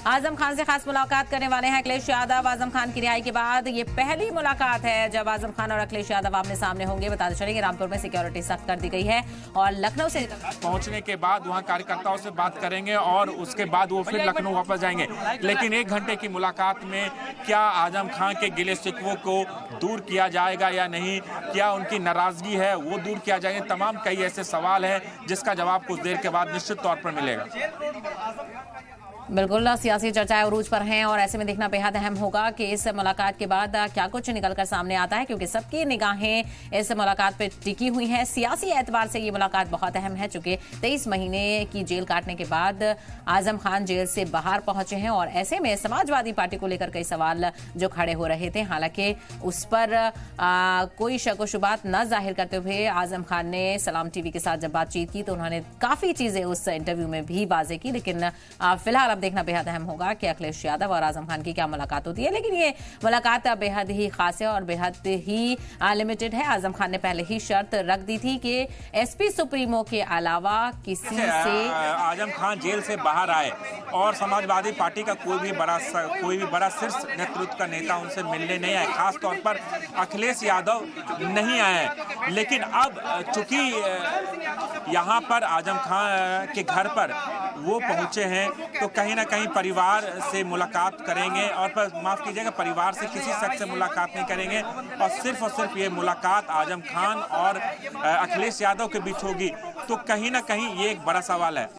आजम खान से खास मुलाकात करने वाले हैं अखिलेश यादव। आजम खान की रिहाई के बाद ये पहली मुलाकात है जब आजम खान और अखिलेश यादव आमने सामने होंगे। बताते चलेंगे रामपुर में सिक्योरिटी सख्त कर दी गई है और लखनऊ से पहुंचने के बाद वहां कार्यकर्ताओं से बात करेंगे और उसके बाद वो फिर लखनऊ वापस जाएंगे। लेकिन 1 घंटे की मुलाकात में क्या आजम खान के गिले शिकवों को दूर किया जाएगा या नहीं, क्या उनकी नाराजगी है वो दूर किया जाएगा, तमाम कई ऐसे सवाल हैं जिसका जवाब कुछ देर के बाद निश्चित तौर पर मिलेगा। बिल्कुल सियासी चर्चाएं उरूज पर हैं और ऐसे में देखना बेहद अहम होगा कि इस मुलाकात के बाद क्या कुछ निकलकर सामने आता है, क्योंकि सबकी निगाहें इस मुलाकात पे टिकी हुई हैं। सियासी एतबार से ये मुलाकात बहुत अहम है, चूंकि 23 महीने की जेल काटने के बाद आजम खान जेल से बाहर पहुंचे हैं और ऐसे में समाजवादी पार्टी को लेकर कई सवाल जो खड़े हो रहे थे, हालांकि उस पर कोई शक व शुबात न जाहिर करते हुए आजम खान ने सलाम टीवी के साथ जब बातचीत की तो उन्होंने काफी चीजें उस इंटरव्यू में भी वाजे की। लेकिन फिलहाल देखना बेहद अहम होगा कि अखिलेश यादव और आजम खान की क्या मुलाकात होती है। लेकिन ये मुलाकात बेहद ही खास है और बेहद ही लिमिटेड है। आजम खान ने पहले ही शर्त रख दी थी कि एसपी सुप्रीमो के अलावा किसी से आजम खान जेल से बाहर आए और समाजवादी पार्टी का कोई भी बड़ा शीर्ष नेतृत्व का नेता उनसे मिलने नहीं आए, खास तौर पर अखिलेश यादव नहीं आए। लेकिन अब चूंकि यहाँ पर आजम खान के घर पर वो पहुंचे हैं तो कहीं ना कहीं परिवार से मुलाकात करेंगे और माफ कीजिएगा परिवार से किसी शख्स से मुलाकात नहीं करेंगे और सिर्फ ये मुलाकात आजम खान और अखिलेश यादव के बीच होगी। तो कहीं ना कहीं ये एक बड़ा सवाल है।